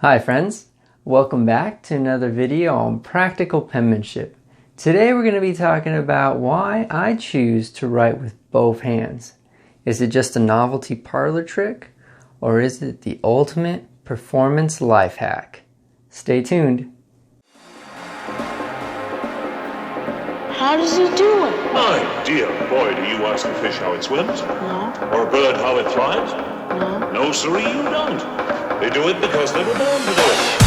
Hi friends, welcome back to another video on practical penmanship. Today we're going to be talking about why I choose to write with both hands. Is it just a novelty parlor trick, or is it the ultimate performance life hack? Stay tuned. How does he do it? My dear boy, do you ask a fish how it swims? No. Or a bird how it flies? No. No, sirree, you don't. They do it because they were born to do it.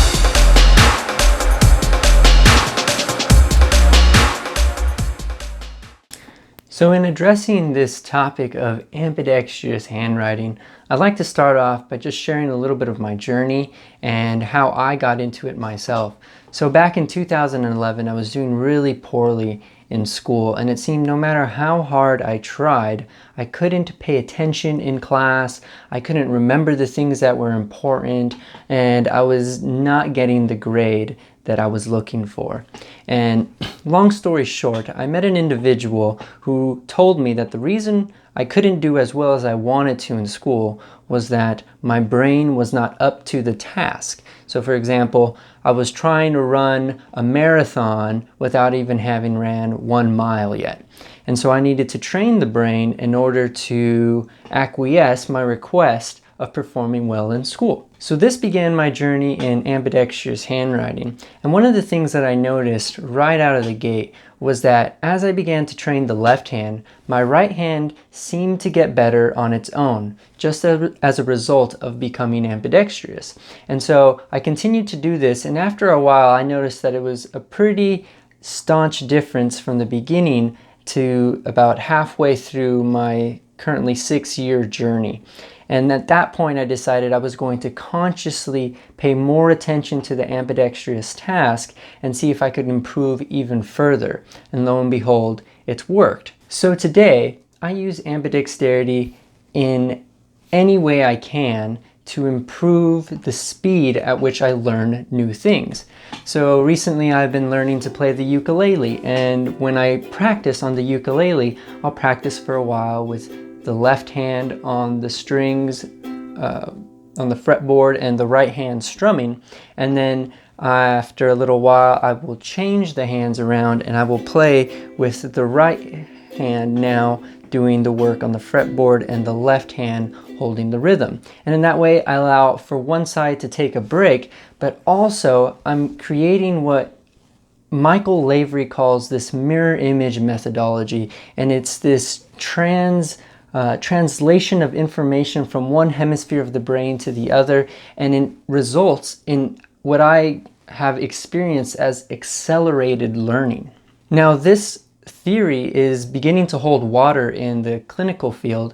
So in addressing this topic of ambidextrous handwriting, I'd like to start off by just sharing a little bit of my journey and how I got into it myself. So back in 2011, I was doing really poorly in school, and it seemed no matter how hard I tried, I couldn't pay attention in class, I couldn't remember the things that were important, and I was not getting the grade that I was looking for. And long story short, I met an individual who told me that the reason I couldn't do as well as I wanted to in school was that my brain was not up to the task. So for example, I was trying to run a marathon without even having ran 1 mile yet. And so I needed to train the brain in order to acquiesce my request of performing well in school. So this began my journey in ambidextrous handwriting. And one of the things that I noticed right out of the gate was that as I began to train the left hand, my right hand seemed to get better on its own, just as a result of becoming ambidextrous. And so I continued to do this, and after a while I noticed that it was a pretty staunch difference from the beginning to about halfway through my currently 6-year journey. And at that point I decided I was going to consciously pay more attention to the ambidextrous task and see if I could improve even further. And lo and behold, it's worked. So today I use ambidexterity in any way I can to improve the speed at which I learn new things. So recently I've been learning to play the ukulele, and when I practice on the ukulele, I'll practice for a while with the left hand on the strings on the fretboard and the right hand strumming, and then after a little while I will change the hands around and I will play with the right hand now doing the work on the fretboard and the left hand holding the rhythm. And in that way I allow for one side to take a break, but also I'm creating what Michael Lavery calls this mirror image methodology, and it's this translation of information from one hemisphere of the brain to the other, and it results in what I have experienced as accelerated learning. Now this theory is beginning to hold water in the clinical field.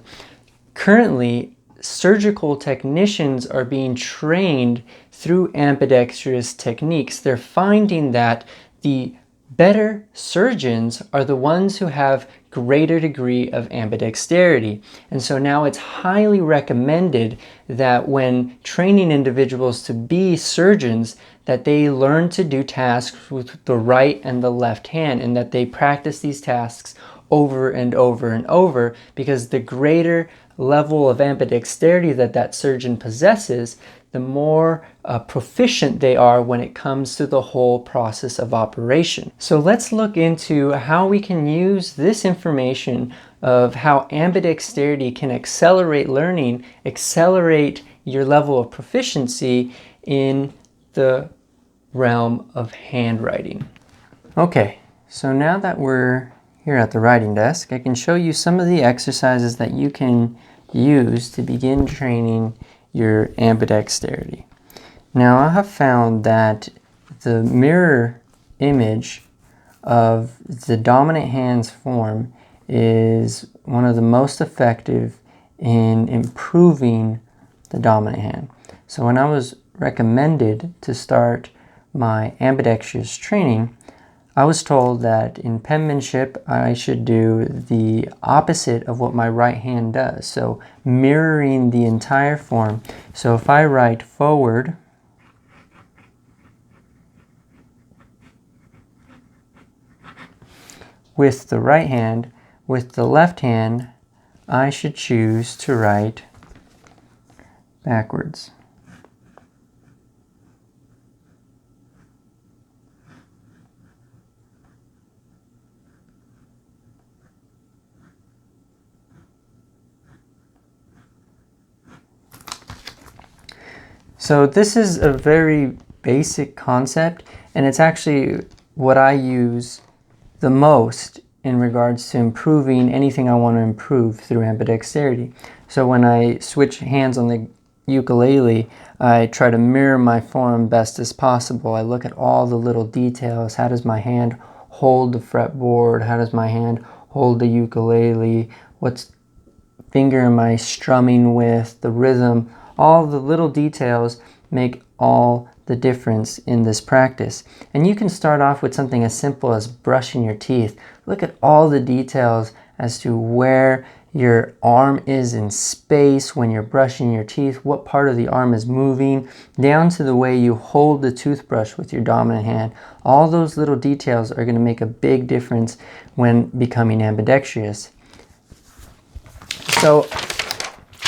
Currently, surgical technicians are being trained through ambidextrous techniques. They're finding that the better surgeons are the ones who have greater degree of ambidexterity. And so now it's highly recommended that when training individuals to be surgeons, that they learn to do tasks with the right and the left hand, and that they practice these tasks over and over and over, because the greater level of ambidexterity that that surgeon possesses, the more proficient they are when it comes to the whole process of operation. So let's look into how we can use this information of how ambidexterity can accelerate learning, accelerate your level of proficiency in the realm of handwriting. Okay, so now that we're here at the writing desk, I can show you some of the exercises that you can use to begin training your ambidexterity. Now I have found that the mirror image of the dominant hand's form is one of the most effective in improving the dominant hand. So when I was recommended to start my ambidextrous training, I was told that in penmanship I should do the opposite of what my right hand does, so mirroring the entire form. So if I write forward, with the right hand, with the left hand I should choose to write backwards. So this is a very basic concept, and it's actually what I use the most in regards to improving anything I want to improve through ambidexterity. So when I switch hands on the ukulele, I try to mirror my form best as possible. I look at all the little details. How does my hand hold the fretboard? How does my hand hold the ukulele? What finger am I strumming with? The rhythm. All the little details make all the difference in this practice. And you can start off with something as simple as brushing your teeth. Look at all the details as to where your arm is in space when you're brushing your teeth, what part of the arm is moving, down to the way you hold the toothbrush with your dominant hand. All those little details are going to make a big difference when becoming ambidextrous. So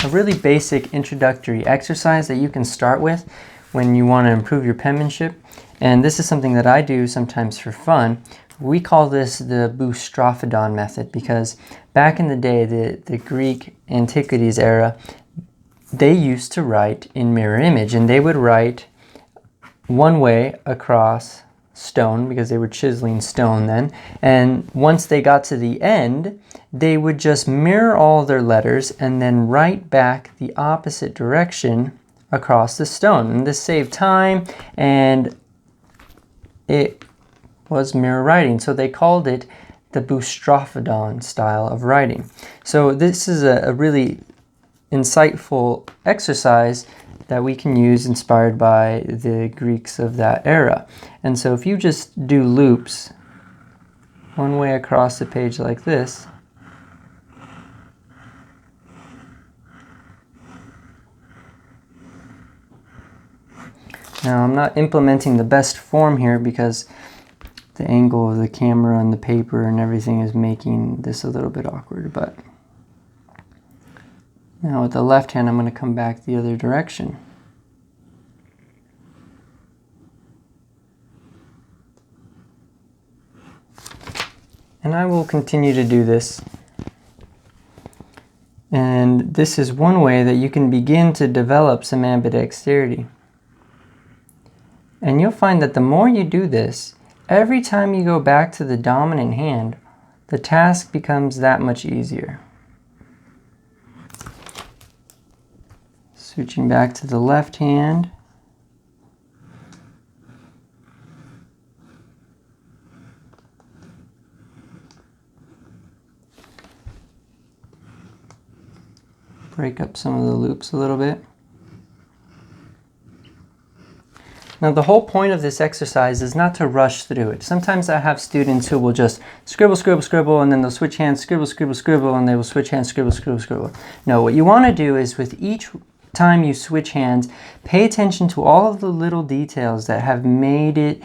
a really basic introductory exercise that you can start with when you want to improve your penmanship, and this is something that I do sometimes for fun. We call this the Boustrophedon Method because back in the day, the Greek antiquities era, they used to write in mirror image, and they would write one way across stone because they were chiseling stone then, and once they got to the end, they would just mirror all their letters and then write back the opposite direction across the stone. And this saved time, and it was mirror writing, so they called it the Boustrophedon style of writing. So this is a really insightful exercise that we can use inspired by the Greeks of that era. And so if you just do loops one way across the page like this, now I'm not implementing the best form here because the angle of the camera and the paper and everything is making this a little bit awkward, but now with the left hand I'm going to come back the other direction. And I will continue to do this. And this is one way that you can begin to develop some ambidexterity. And you'll find that the more you do this, every time you go back to the dominant hand, the task becomes that much easier. Switching back to the left hand. Break up some of the loops a little bit. Now the whole point of this exercise is not to rush through it. Sometimes I have students who will just scribble, scribble, scribble, and then they'll switch hands, scribble, scribble, scribble, and they will switch hands, scribble, scribble, scribble. No, what you want to do is with each time you switch hands, pay attention to all of the little details that have made it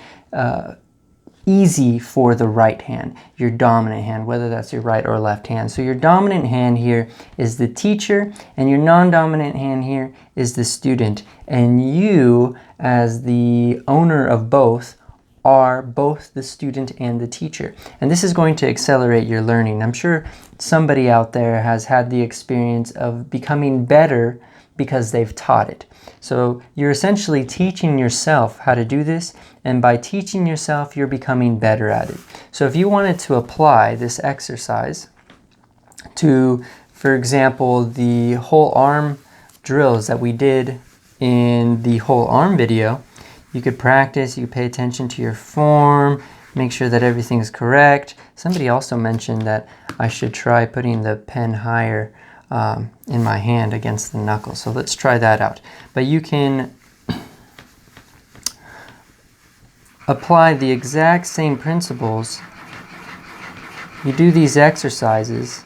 easy for the right hand, your dominant hand, whether that's your right or left hand. So your dominant hand here is the teacher, and your non-dominant hand here is the student. And you, as the owner of both, are both the student and the teacher. And this is going to accelerate your learning. I'm sure somebody out there has had the experience of becoming better because they've taught it. So you're essentially teaching yourself how to do this, and by teaching yourself, you're becoming better at it. So if you wanted to apply this exercise to, for example, the whole arm drills that we did in the whole arm video, you could practice, you could pay attention to your form, make sure that everything's correct. Somebody also mentioned that I should try putting the pen higher in my hand against the knuckle. So let's try that out. But you can apply the exact same principles. You do these exercises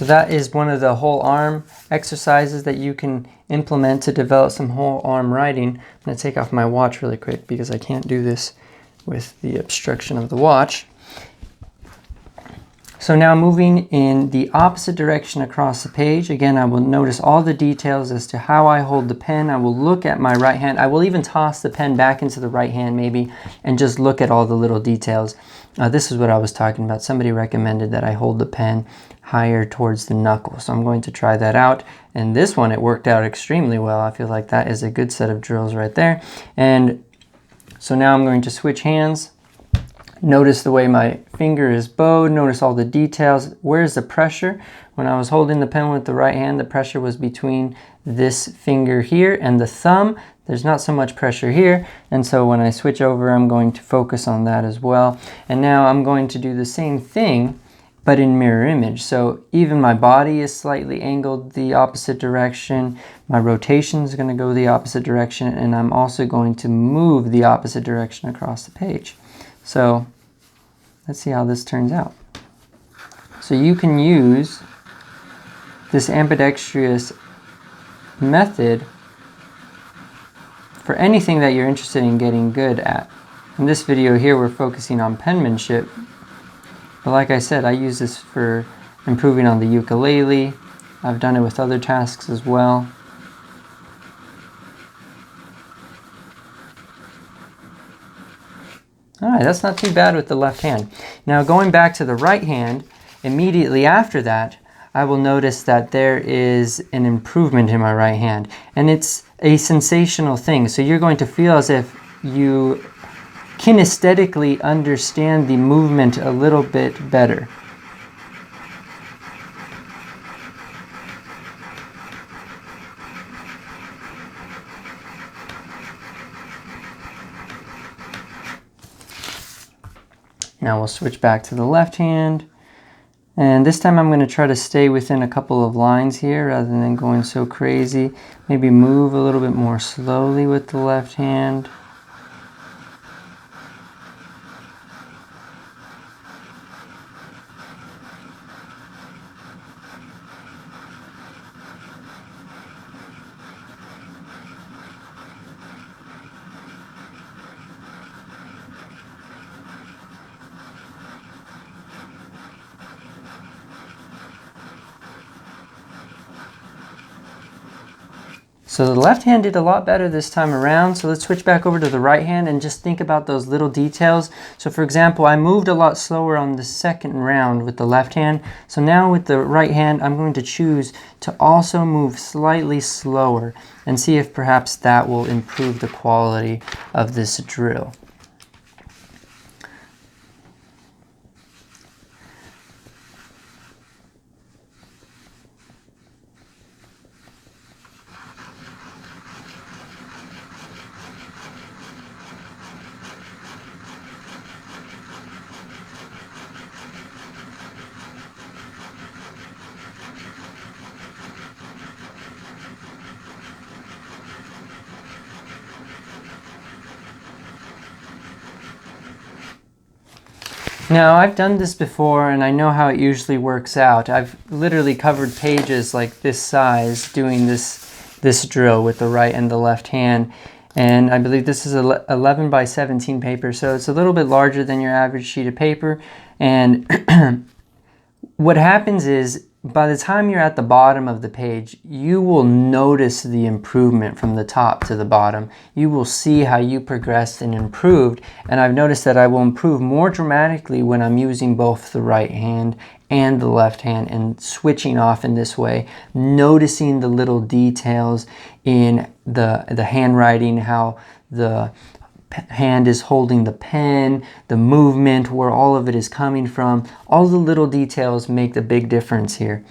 So that is one of the whole arm exercises that you can implement to develop some whole arm writing. I'm going to take off my watch really quick because I can't do this with the obstruction of the watch. So now moving in the opposite direction across the page, again, I will notice all the details as to how I hold the pen. I will look at my right hand. I will even toss the pen back into the right hand maybe and just look at all the little details. This is what I was talking about. Somebody recommended that I hold the pen higher towards the knuckle. So I'm going to try that out. And this one, it worked out extremely well. I feel like that is a good set of drills right there. And so now I'm going to switch hands. Notice the way my finger is bowed. Notice all the details. Where's the pressure? When I was holding the pen with the right hand, the pressure was between this finger here and the thumb. There's not so much pressure here. And so when I switch over, I'm going to focus on that as well. And now I'm going to do the same thing, but in mirror image. So even my body is slightly angled the opposite direction. My rotation is going to go the opposite direction. And I'm also going to move the opposite direction across the page. So let's see how this turns out. So you can use this ambidextrous method for anything that you're interested in getting good at. In this video here, we're focusing on penmanship. But like I said, I use this for improving on the ukulele. I've done it with other tasks as well. All right, that's not too bad with the left hand. Now going back to the right hand, immediately after that, I will notice that there is an improvement in my right hand. And it's a sensational thing. So you're going to feel as if you kinesthetically understand the movement a little bit better. Now we'll switch back to the left hand. And this time I'm going to try to stay within a couple of lines here rather than going so crazy. Maybe move a little bit more slowly with the left hand. So the left hand did a lot better this time around. So let's switch back over to the right hand and just think about those little details. So for example, I moved a lot slower on the second round with the left hand. So now with the right hand, I'm going to choose to also move slightly slower and see if perhaps that will improve the quality of this drill. Now, I've done this before and I know how it usually works out. I've literally covered pages like this size doing this drill with the right and the left hand. And I believe this is 11 by 17 paper, so it's a little bit larger than your average sheet of paper. And what happens is, by the time you're at the bottom of the page, you will notice the improvement from the top to the bottom. You will see how you progressed and improved. And I've noticed that I will improve more dramatically when I'm using both the right hand and the left hand and switching off in this way, noticing the little details in the handwriting, how the hand is holding the pen, the movement, where all of it is coming from. All the little details make the big difference here.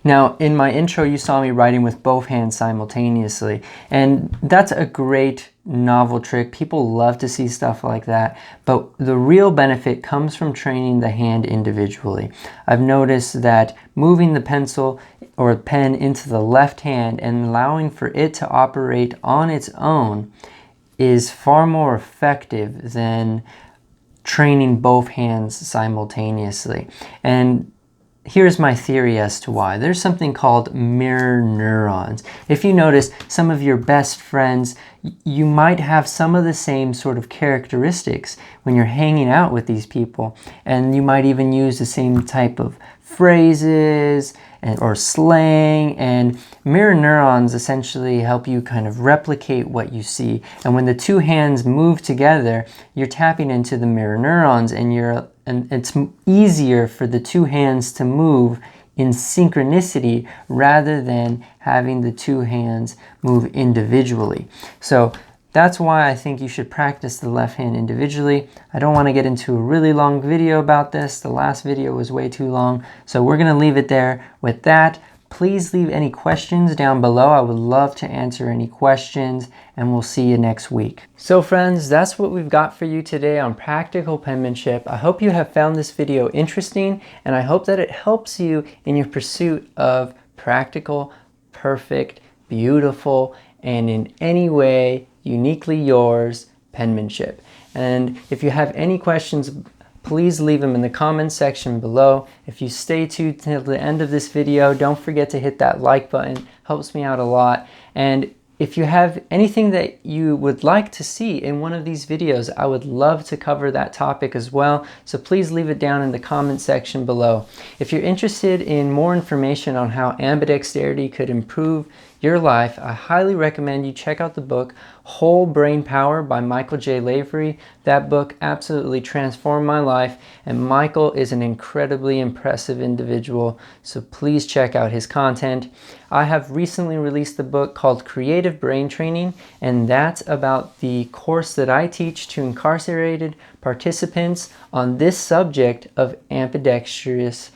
Now, in my intro, you saw me writing with both hands simultaneously, and that's a great novel trick. People love to see stuff like that, but the real benefit comes from training the hand individually. I've noticed that moving the pencil or pen into the left hand and allowing for it to operate on its own is far more effective than training both hands simultaneously. And here's my theory as to why. There's something called mirror neurons. If you notice, some of your best friends, you might have some of the same sort of characteristics when you're hanging out with these people, and you might even use the same type of phrases or slang, and mirror neurons essentially help you kind of replicate what you see. And when the two hands move together, you're tapping into the mirror neurons, and it's easier for the two hands to move in synchronicity rather than having the two hands move individually. So that's why I think you should practice the left hand individually. I don't want to get into a really long video about this. The last video was way too long, so we're going to leave it there. With that, please leave any questions down below. I would love to answer any questions, and we'll see you next week. So friends, that's what we've got for you today on practical penmanship. I hope you have found this video interesting, and I hope that it helps you in your pursuit of practical, perfect, beautiful, and in any way uniquely yours penmanship. And if you have any questions, please leave them in the comments section below. If you stay tuned till the end of this video, don't forget to hit that like button. Helps me out a lot. And if you have anything that you would like to see in one of these videos, I would love to cover that topic as well. So please leave it down in the comment section below. If you're interested in more information on how ambidexterity could improve your life, I highly recommend you check out the book Whole Brain Power by Michael J. Lavery. That book absolutely transformed my life, and Michael is an incredibly impressive individual, so please check out his content. I have recently released a book called Creative Brain Training, and that's about the course that I teach to incarcerated participants on this subject of ambidextrous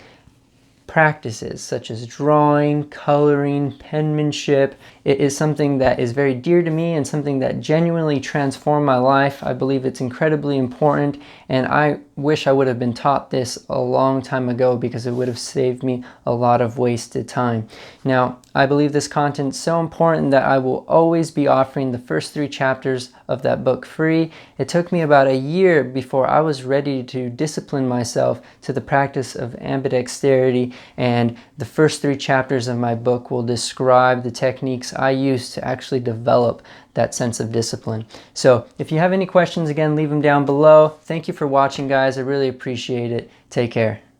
practices such as drawing, coloring, penmanship. It is something that is very dear to me and something that genuinely transformed my life. I believe it's incredibly important, and I wish I would have been taught this a long time ago because it would have saved me a lot of wasted time. Now, I believe this content is so important that I will always be offering the first 3 chapters of that book free. It took me about a year before I was ready to discipline myself to the practice of ambidexterity, and the first 3 chapters of my book will describe the techniques I use to actually develop that sense of discipline. So if you have any questions, again, leave them down below. Thank you for watching, guys. I really appreciate it. Take care.